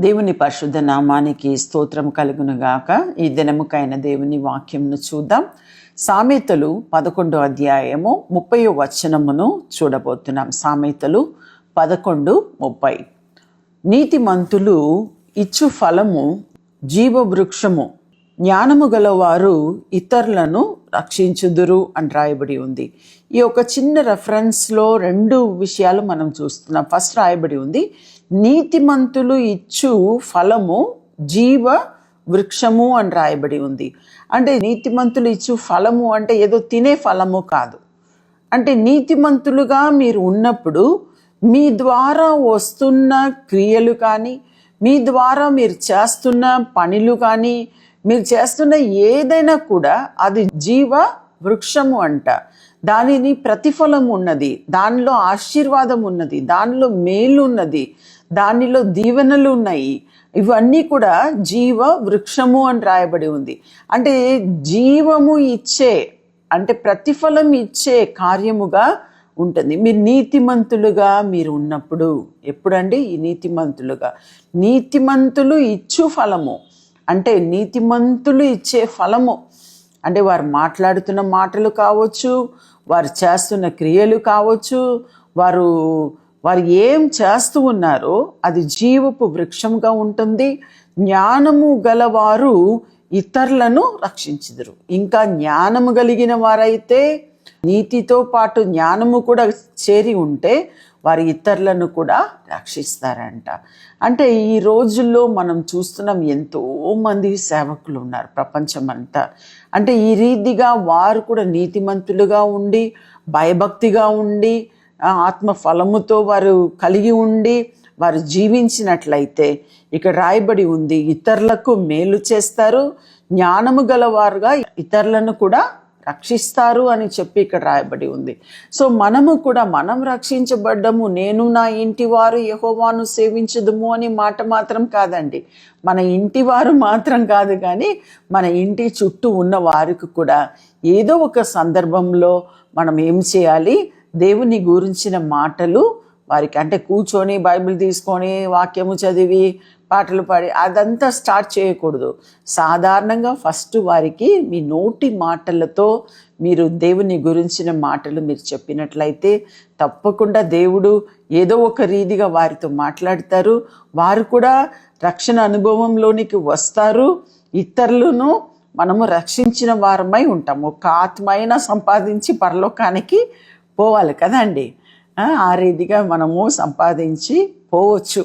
దేవుని పరిశుద్ధ నామానికి స్తోత్రం కలుగునుగాక. ఈ దినముకైన దేవుని వాక్యంను చూద్దాం. సామెతలు 11వ అధ్యాయము 30వ వచనమును చూడబోతున్నాం. సామెతలు 11:30. నీతిమంతులు ఇచ్చు ఫలము జీవవృక్షము, జ్ఞానము గలవారు ఇతరులను రక్షించుదురు అని రాయబడి ఉంది. ఈ ఒక చిన్న రెఫరెన్స్లో రెండు విషయాలు మనం చూస్తున్నాం. ఫస్ట్ రాయబడి ఉంది, నీతిమంతులు ఇచ్చు ఫలము జీవ వృక్షము అని రాయబడి ఉంది. అంటే నీతిమంతులు ఇచ్చు ఫలము అంటే ఏదో తినే ఫలము కాదు. అంటే నీతిమంతులుగా మీరు ఉన్నప్పుడు మీ ద్వారా వస్తున్న క్రియలు కానీ, మీ ద్వారా మీరు చేస్తున్న పనులు కానీ, మీరు చేస్తున్న ఏదైనా కూడా అది జీవ వృక్షము అంట. దానిని ప్రతిఫలం ఉన్నది, దానిలో ఆశీర్వాదం ఉన్నది, దానిలో మేలు ఉన్నది, దానిలో దీవెనలు ఉన్నాయి. ఇవన్నీ కూడా జీవ వృక్షము అని రాయబడి ఉంది. అంటే జీవము ఇచ్చే, అంటే ప్రతిఫలం ఇచ్చే కార్యముగా ఉంటుంది. మీరు నీతిమంతులుగా మీరు ఉన్నప్పుడు. ఎప్పుడండి ఈ నీతిమంతులు ఇచ్చు ఫలము అంటే నీతిమంతులు ఇచ్చే ఫలము అంటే వారు మాట్లాడుతున్న మాటలు కావచ్చు, వారు చేస్తున్న క్రియలు కావచ్చు, వారు ఏం చేస్తూ ఉన్నారో అది జీవపు వృక్షంగా ఉంటుంది. జ్ఞానము గలవారు ఇతరులను రక్షించుదురు. ఇంకా జ్ఞానము కలిగిన వారైతే, నీతితో పాటు జ్ఞానము కూడా చేరి ఉంటే వారి ఇతరులను కూడా రక్షిస్తారంట. అంటే ఈ రోజుల్లో మనం చూస్తున్నాం, ఎంతోమంది సేవకులు ఉన్నారు ప్రపంచమంతా. అంటే ఈ రీతిగా వారు కూడా నీతిమంతులుగా ఉండి, భయభక్తిగా ఉండి, ఆత్మ ఫలముతో వారు కలిగి ఉండి వారు జీవించినట్లయితే ఇక్కడ రాయబడి ఉంది, ఇతరులకు మేలు చేస్తారు, జ్ఞానము గలవారుగా ఇతరులను కూడా రక్షిస్తారు అని చెప్పి ఇక్కడ రాయబడి ఉంది. సో మనము కూడా మనం రక్షించబడ్డము, నేను నా ఇంటి వారు యెహోవాను సేవించుదుము అని మాట మాత్రం కాదండి. మన ఇంటి వారు మాత్రం కాదు, కానీ మన ఇంటి చుట్టూ ఉన్న వారికి కూడా ఏదో ఒక సందర్భంలో మనం ఏం చేయాలి, దేవుని గురించిన మాటలు వారికి, అంటే కూర్చొని బైబిల్ తీసుకొని వాక్యము చదివి పాటలు పాడి అదంతా స్టార్ట్ చేయకూడదు. సాధారణంగా ఫస్ట్ వారికి మీ నోటి మాటలతో మీరు దేవుని గురించిన మాటలు మీరు చెప్పినట్లయితే తప్పకుండా దేవుడు ఏదో ఒక రీతిగా వారితో మాట్లాడతారు. వారు కూడా రక్షణ అనుభవంలోనికి వస్తారు. ఇతరులను మనము రక్షించిన వారమై ఉంటాము. ఒక ఆత్మ అయినా సంపాదించి పరలోకానికి పోవాలి కదండి. ఆ రీతిగా మనము సంపాదించి పోవచ్చు.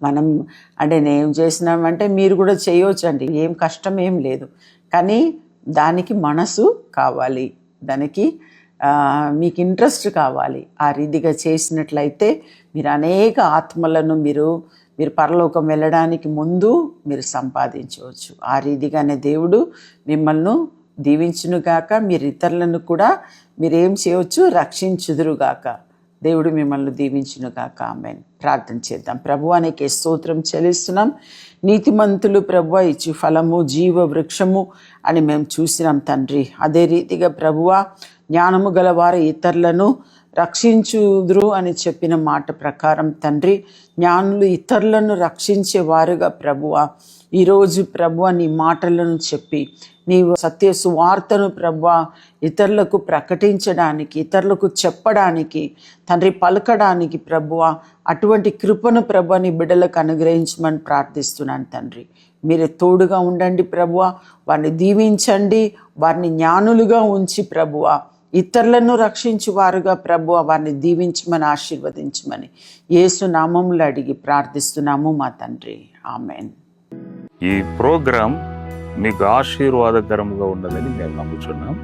మనం అంటే నేను చేసినామంటే మీరు కూడా చేయవచ్చు అండి, ఏం కష్టం ఏం లేదు. కానీ దానికి మనసు కావాలి, దానికి మీకు ఇంట్రెస్ట్ కావాలి. ఆ రీతిగా చేసినట్లయితే మీరు అనేక ఆత్మలను మీరు పరలోకం వెళ్ళడానికి ముందు మీరు సంపాదించవచ్చు. ఆ రీతిగానే దేవుడు మిమ్మల్ని దీవించునుగాక. మీరు ఇతరులను కూడా మీరేం చేయవచ్చు, రక్షించుదురుగాక. దేవుడు మిమ్మల్ని దీవించునుగాక. ఆమేన్. ప్రార్థన చేద్దాం. ప్రభువా నీకే స్తోత్రం చెల్లిస్తున్నాం. నీతిమంతులు ప్రభువా ఇచ్చు ఫలము జీవ వృక్షము అని మేము చూసినాం తండ్రి. అదే రీతిగా ప్రభువా జ్ఞానము గలవారు ఇతరులను రక్షించుదురు అని చెప్పిన మాట ప్రకారం తండ్రి, జ్ఞానులు ఇతరులను రక్షించేవారుగా ప్రభువా ఈరోజు ప్రభువా నీ మాటలను చెప్పి నీవు సత్య సువార్తను ప్రభువా ఇతరులకు ప్రకటించడానికి, ఇతరులకు చెప్పడానికి తండ్రి, పలకడానికి ప్రభువా అటువంటి కృపను ప్రభువా నీ బిడ్డలకు అనుగ్రహించమని ప్రార్థిస్తున్నాను తండ్రి. మీరే తోడుగా ఉండండి ప్రభువా, వారిని దీవించండి, వారిని జ్ఞానులుగా ఉంచి ప్రభువా ఇతరులను రక్షించువారుగా ప్రభువా వారిని దీవించమని ఆశీర్వదించమని యేసు నామములో అడిగి ప్రార్థిస్తున్నాము మా తండ్రి. ఆమేన్. ఈ ప్రోగ్రాం మీకు ఆశీర్వాదకరంగా ఉన్నదని మేము నమ్ముచున్నాం.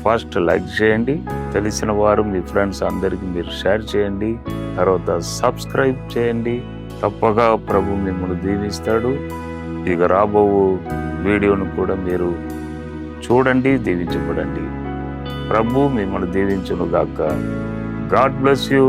ఫస్ట్ లైక్ చేయండి, తెలిసిన వారు మీ ఫ్రెండ్స్ అందరికీ మీరు షేర్ చేయండి, తర్వాత సబ్స్క్రైబ్ చేయండి. తప్పగా ప్రభు మిమ్మల్ని దీవిస్తాడు. ఇక రాబో వీడియోను కూడా మీరు చూడండి, దీవించబడండి. ప్రభు మిమ్మల్ని దీవించును గాక. God bless you.